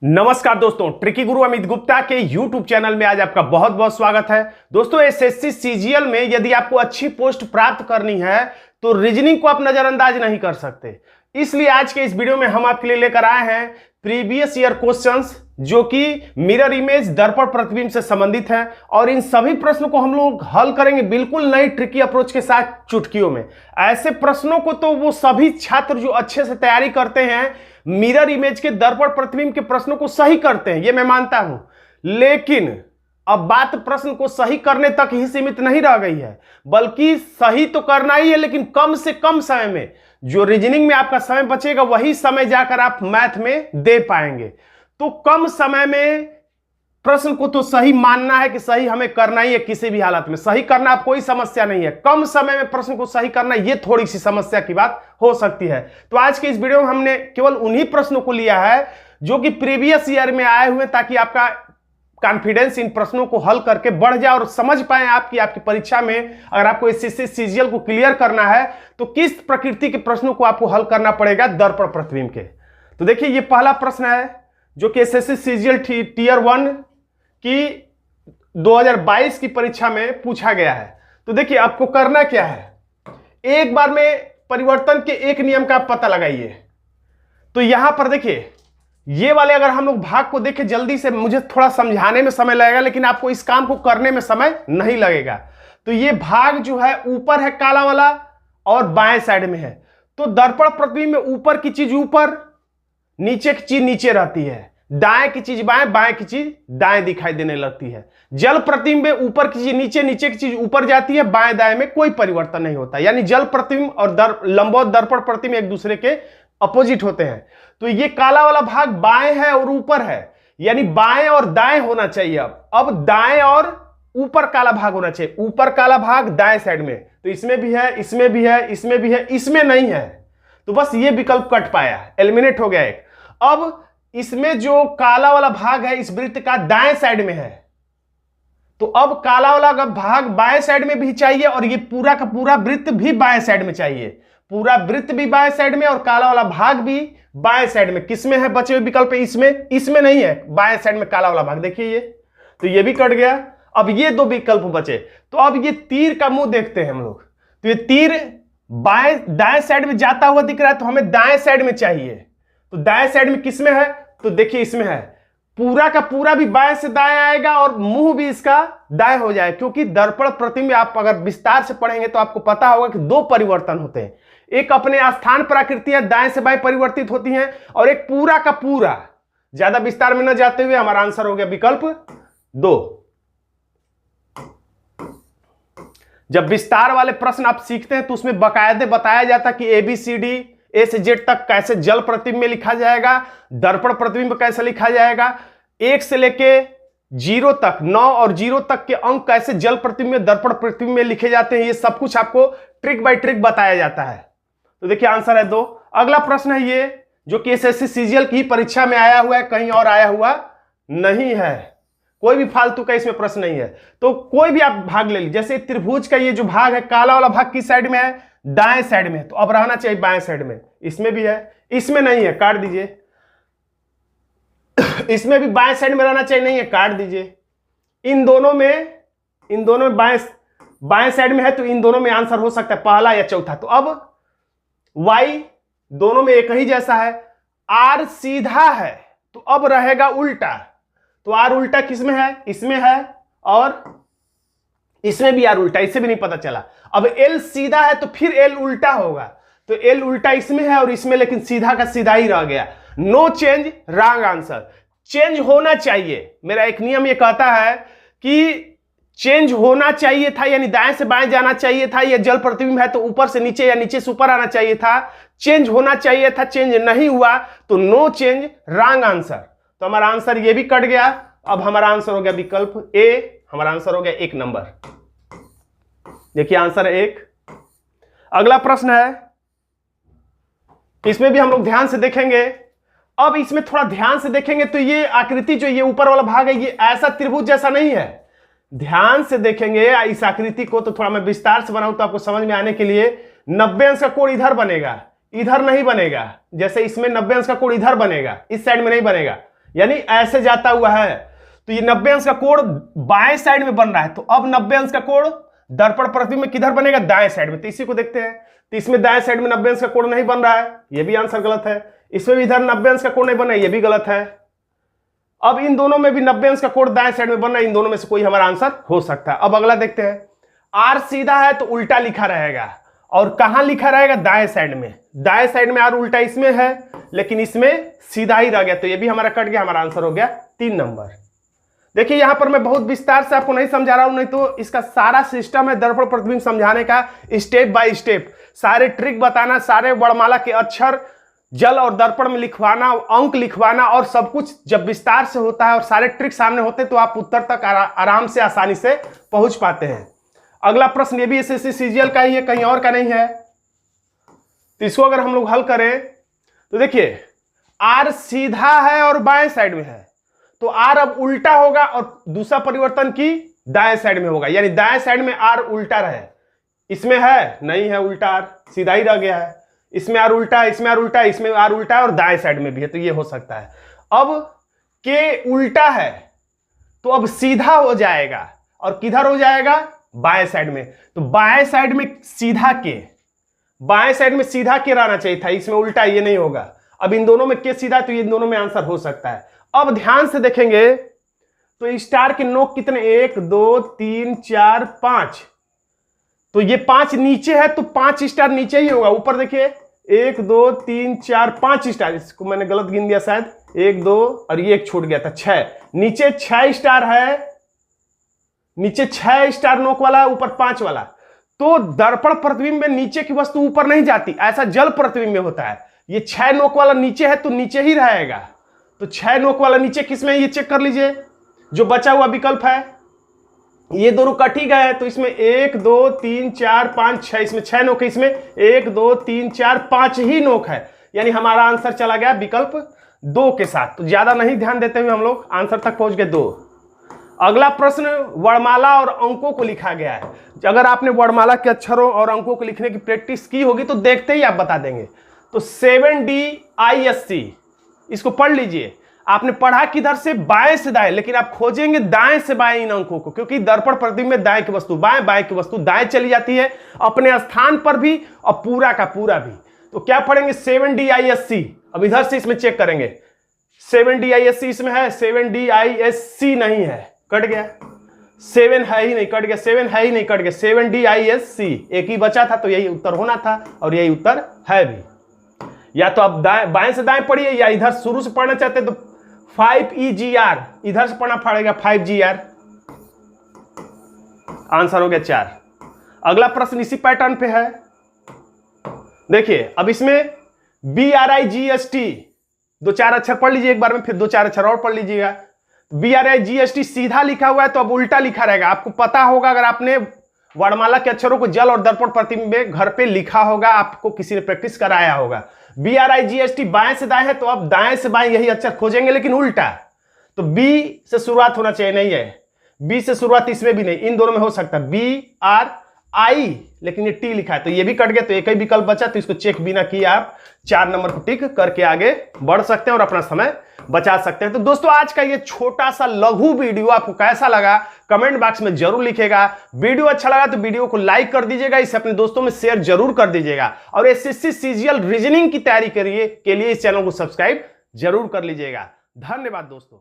नमस्कार दोस्तों, ट्रिकी गुरु अमित गुप्ता के YouTube चैनल में आज आपका बहुत बहुत स्वागत है। दोस्तों, एसएससी सीजीएल में यदि आपको अच्छी पोस्ट प्राप्त करनी है तो रीजनिंग को आप नजरअंदाज नहीं कर सकते। इसलिए आज के इस वीडियो में हम आपके लिए लेकर आए हैं प्रीवियस ईयर क्वेश्चंस जो कि मिरर इमेज दर्पण प्रतिबिंब से संबंधित है और इन सभी प्रश्नों को हम लोग हल करेंगे बिल्कुल नई ट्रिकी अप्रोच के साथ, चुटकियों में। ऐसे प्रश्नों को तो वो सभी छात्र जो अच्छे से तैयारी करते हैं मिरर इमेज के दर्पण प्रतिबिंब के प्रश्नों को सही करते हैं, ये मैं मानता हूं। लेकिन अब बात प्रश्न को सही करने तक ही सीमित नहीं रह गई है, बल्कि सही तो करना ही है, लेकिन कम से कम समय में। जो रीजनिंग में आपका समय बचेगा वही समय जाकर आप मैथ में दे पाएंगे। तो कम समय में प्रश्न को तो सही मानना है कि सही हमें करना ही है, किसी भी हालत में सही करना आप कोई समस्या नहीं है। कम समय में प्रश्न को सही करना ये थोड़ी सी समस्या की बात हो सकती है। तो आज के इस वीडियो में हमने केवल उन्हीं प्रश्नों को लिया है जो कि प्रीवियस ईयर में आए हुए, ताकि आपका कॉन्फिडेंस इन प्रश्नों को हल करके बढ़ जाए और समझ पाए आपकी परीक्षा में अगर आपको एसएससी सीजीएल को क्लियर करना है तो किस प्रकृति के प्रश्नों को आपको हल करना पड़ेगा दर्पण प्रतिबिंब के। तो देखिए, ये पहला प्रश्न है जो कि एसएससी सीजीएल टीयर 1 की 2022 की परीक्षा में पूछा गया है। तो देखिए, आपको करना क्या है, एक बार में परिवर्तन के एक नियम का पता लगाइए। तो यहां पर देखिए, ये वाले अगर हम लोग भाग को देखें जल्दी से, मुझे थोड़ा समझाने में समय लगेगा लेकिन आपको इस काम को करने में समय नहीं लगेगा। तो ये भाग जो है ऊपर है काला वाला और बाएं साइड में है। तो दर्पण प्रतिबिंब में ऊपर की चीज ऊपर, नीचे की चीज नीचे रहती है, दाएं की चीज बाएं, बाएं की चीज दाएं दिखाई देने लगती है। जल प्रतिबिंब में ऊपर की चीज नीचे, नीचे की चीज ऊपर जाती है, बाएं दाएं में कोई परिवर्तन नहीं होता। यानी जल प्रतिबिंब और लंबवत दर्पण प्रतिबिंब एक दूसरे के अपोजिट होते हैं। तो ये काला वाला भाग बाएं है और ऊपर है, यानी बाएं और दाएं होना चाहिए। अब दाएं और ऊपर काला भाग होना चाहिए। ऊपर काला भाग दाएं साइड में, तो इसमें भी है, इसमें भी है, इसमें भी है, इसमें नहीं है। तो बस ये विकल्प कट पाया, एलिमिनेट हो गया एक। अब इसमें जो काला वाला भाग है इस वृत्त का दाएं साइड में है, तो अब काला वाला भाग बाएं साइड में भी चाहिए और ये पूरा का पूरा वृत्त भी बाएं साइड में चाहिए। पूरा वृत्त भी बाएं साइड में और काला वाला भाग भी बाएं साइड में। किसमें है बचे हुए विकल्प? इसमें नहीं है, बाएं साइड में काला वाला भाग। देखिए ये, तो ये भी कट गया। अब ये दो विकल्प बचे। तो अब ये तीर का मुंह देखते हैं हम लोग। तो ये तीर दाएं साइड में जाता हुआ दिख रहा है, तो हमें दाएं साइड में चाहिए। तो दाएं साइड में किसमें है? तो देखिए इसमें है। पूरा का पूरा भी बाएं से दाएं आएगा और मुंह भी इसका दाएं हो जाए, क्योंकि दर्पण प्रतिबिंब में आप अगर विस्तार से पढ़ेंगे तो आपको पता होगा कि दो परिवर्तन होते हैं। एक अपने स्थान पर आकृतियां दाएं से बाएं परिवर्तित होती हैं और एक पूरा का पूरा। ज्यादा विस्तार में न जाते हुए हमारा आंसर हो गया विकल्प 2। जब विस्तार वाले प्रश्न आप सीखते हैं तो उसमें बाकायदे बताया जाता है कि ABCD A से Z तक कैसे जल प्रतिबिंब में लिखा जाएगा, दर्पण प्रतिबिंब कैसे लिखा जाएगा, 1 से लेके 0 तक, 9 और 0 तक के अंक कैसे जल प्रतिबिंब में दर्पण प्रतिबिंब में लिखे जाते हैं। ये सब कुछ आपको ट्रिक बाय ट्रिक बताया जाता है। तो देखिए आंसर है 2। अगला प्रश्न है ये जो कि एसएससी सीजीएल की परीक्षा में आया हुआ है, कहीं और आया हुआ नहीं है। कोई भी फालतू का इसमें प्रश्न नहीं है। तो कोई भी आप भाग ले लीजिए। जैसे त्रिभुज का ये जो भाग है, काला वाला भाग किस साइड में है? दाएं साइड में। तो अब रहना चाहिए बाएं साइड में। इसमें भी है, इसमें नहीं है, काट दीजिए। इसमें भी बाएं साइड में रहना चाहिए, नहीं है, काट दीजिए। इन दोनों में बाएं साइड में है, तो इन दोनों में आंसर हो सकता है पहला या चौथा। तो अब y दोनों में एक ही जैसा है, r सीधा है, तो अब रहेगा उल्टा। तो r उल्टा किसमें है? इसमें है, और इसमें भी r उल्टा, इससे भी नहीं पता चला। अब l सीधा है तो फिर l उल्टा होगा, तो l उल्टा इसमें है और इसमें, लेकिन सीधा का सीधा ही रह गया। No change, wrong answer. Change होना चाहिए। मेरा एक नियम ये कहता है कि चेंज होना चाहिए था, यानी दाएं से बाएं जाना चाहिए था। या जल प्रतिबिंब है तो ऊपर से नीचे या नीचे से ऊपर आना चाहिए था। चेंज होना चाहिए था, चेंज नहीं हुआ, तो नो चेंज, रॉन्ग आंसर। तो हमारा आंसर ये भी कट गया। अब हमारा आंसर हो गया विकल्प A। हमारा आंसर हो गया 1 नंबर। देखिए आंसर है 1। अगला प्रश्न है, इसमें भी हम लोग ध्यान से देखेंगे। अब इसमें थोड़ा ध्यान से देखेंगे तो ये आकृति जो ये ऊपर वाला भाग है, ये ऐसा त्रिभुज जैसा नहीं है। ध्यान से देखेंगे इस आकृति को, तो थोड़ा मैं विस्तार से बनाऊं तो आपको समझ में आने के लिए। 90 अंश का कोण इधर बनेगा, इधर नहीं बनेगा। जैसे इसमें 90 अंश का कोण इधर बनेगा, इस साइड में नहीं बनेगा, यानी ऐसे जाता हुआ है। तो ये 90 अंश का कोण बाएं साइड में बन रहा है, तो अब 90 अंश का कोण दर्पण प्रतिबिंब में किधर बनेगा? दाएं साइड में। तो इसी को देखते हैं। तो इसमें दाएं साइड में 90 अंश का कोण नहीं बन रहा है, ये भी आंसर गलत है। इसमें भी इधर 90 अंश का कोण नहीं बन रहा है, ये भी गलत है। अब इन दोनों में भी 90 अंश का कोण दाएं साइड में बन रहा है, इन दोनों में से कोई हमारा आंसर हो सकता है। अब अगला देखते हैं। आर सीधा है तो उल्टा लिखा रहेगा, और कहां लिखा रहेगा? दाएं साइड में। दाएं साइड में आर उल्टा इसमें है, लेकिन इसमें सीधा ही रह गया, तो ये भी हमारा कट गया। हमारा आंसर हो गया 3 नंबर। देखिए यहां पर मैं बहुत विस्तार से आपको नहीं समझा रहा हूं, नहीं तो इसका सारा सिस्टम है दर्पण प्रतिबिंब समझाने का, स्टेप बाय स्टेप सारे ट्रिक बताना, सारे वर्णमाला के अक्षर जल और दर्पण में लिखवाना, अंक लिखवाना, और सब कुछ जब विस्तार से होता है और सारे ट्रिक सामने होते हैं तो आप उत्तर तक आराम से आसानी से पहुंच पाते हैं। अगला प्रश्न ये भी एसएससी सीजीएल का ही है, कहीं और का नहीं है। तो इसको अगर हम लोग हल करें तो देखिए आर सीधा है और बाएं साइड में है, तो आर अब उल्टा होगा और दूसरा परिवर्तन की दाएं साइड में होगा, यानी दाएं साइड में आर उल्टा रहे। इसमें है नहीं है उल्टा, आर सीधा ही रह गया है। इसमें आर उल्टा है, इसमें आर उल्टा है, इसमें आर उल्टा है और दाएं साइड में भी है, तो ये हो सकता है। अब के उल्टा है तो अब सीधा हो जाएगा, और किधर हो जाएगा? बाएं साइड में। तो बाएं साइड में सीधा के, बाएं साइड में सीधा के रहना चाहिए था, इसमें उल्टा, ये नहीं होगा। अब इन दोनों में के सीधा, तो इन दोनों में आंसर हो सकता है। अब ध्यान से देखेंगे तो स्टार के नोक कितने? 1 2 3 4 5, तो ये 5 नीचे है, तो 5 स्टार नीचे ही होगा। ऊपर देखिए 1 2 3 4 5 स्टार, इसको मैंने गलत गिन दिया शायद, 1 2 और ये एक छूट गया था, 6। नीचे 6 स्टार है, नीचे 6 स्टार नोक वाला है, ऊपर 5 वाला। तो दर्पण प्रतिबिंब में नीचे की वस्तु ऊपर नहीं जाती, ऐसा जल प्रतिबिंब में होता है। ये 6 नोक वाला नीचे है तो नीचे ही रहेगा, तो 6 नोक वाला नीचे किसमें है ये चेक कर लीजिए। जो बचा हुआ विकल्प है ये दोनों कट ही गए हैं, तो इसमें 1 2 3 4 5 6, इसमें 6 नोक है, इसमें 1 2 3 4 5 ही नोक है, यानी हमारा आंसर चला गया विकल्प 2 के साथ। तो ज्यादा नहीं ध्यान देते हुए हम लोग आंसर तक पहुंच गए 2। अगला प्रश्न वर्णमाला और अंकों को लिखा गया है। अगर आपने वर्णमाला के अक्षरों और अंकों को लिखने की प्रैक्टिस की होगी तो देखते ही आप बता देंगे। तो 7DISC इसको पढ़ लीजिए। आपने पढ़ा किधर से? बाएं से दाएं, लेकिन आप खोजेंगे दाएं से बाएं इन अंकों को, क्योंकि दर्पण प्रतिबिंब में दाएं की वस्तु बाएं, बाएं की वस्तु दाएं चली जाती है अपने स्थान पर भी और पूरा का पूरा भी। तो क्या पढ़ेंगे? 7DISC। अब इधर से इसमें चेक करेंगे, 7DISC इसमें है, 7DISC नहीं है, कट गया। 7 है ही नहीं, कट गया। 7 है ही नहीं, कट गया। 7DISC एक ही बचा था, तो यही उत्तर होना था और यही उत्तर है भी। या तो आप बाएं से दाएं पढ़िए, या इधर शुरू से पढ़ना चाहते हैं तो 5EGR इधर से पढ़ना पड़ेगा, 5GR। आंसर हो गया 4। अगला प्रश्न इसी पैटर्न पे है। देखिए अब इसमें BRIGST 2-4 अक्षर पढ़ लीजिए एक बार में, फिर 2-4 अक्षर और पढ़ लीजिएगा। BRIGST सीधा लिखा हुआ है तो अब उल्टा लिखा रहेगा। आपको पता होगा, अगर आपने वर्णमाला के अक्षरों को जल और दर्पण प्रतिबिंब में घर पे लिखा होगा, आपको किसी ने प्रैक्टिस कराया होगा। BRIGST बाएं से दाएं है, तो अब दाएं से बाएं यही अक्षर खोजेंगे, लेकिन उल्टा। तो B से शुरुआत होना चाहिए, नहीं है B से शुरुआत, इसमें भी नहीं, इन दोनों में हो सकता है BRI, लेकिन ये T लिखा है, तो ये भी कट गया। तो एक ही विकल्प बचा, तो इसको चेक बिना किए आप 4 नंबर को टिक करके आगे बढ़ सकते हैं और अपना समय बचा सकते हैं। तो दोस्तों आज का ये छोटा सा लघु वीडियो आपको कैसा लगा कमेंट बॉक्स में जरूर लिखेगा। वीडियो अच्छा लगा तो वीडियो को लाइक कर दीजिएगा, इसे अपने दोस्तों में शेयर जरूर कर दीजिएगा, और एसएससी सीजीएल रीजनिंग की तैयारी के लिए इस चैनल को सब्सक्राइब जरूर कर लीजिएगा। धन्यवाद दोस्तों।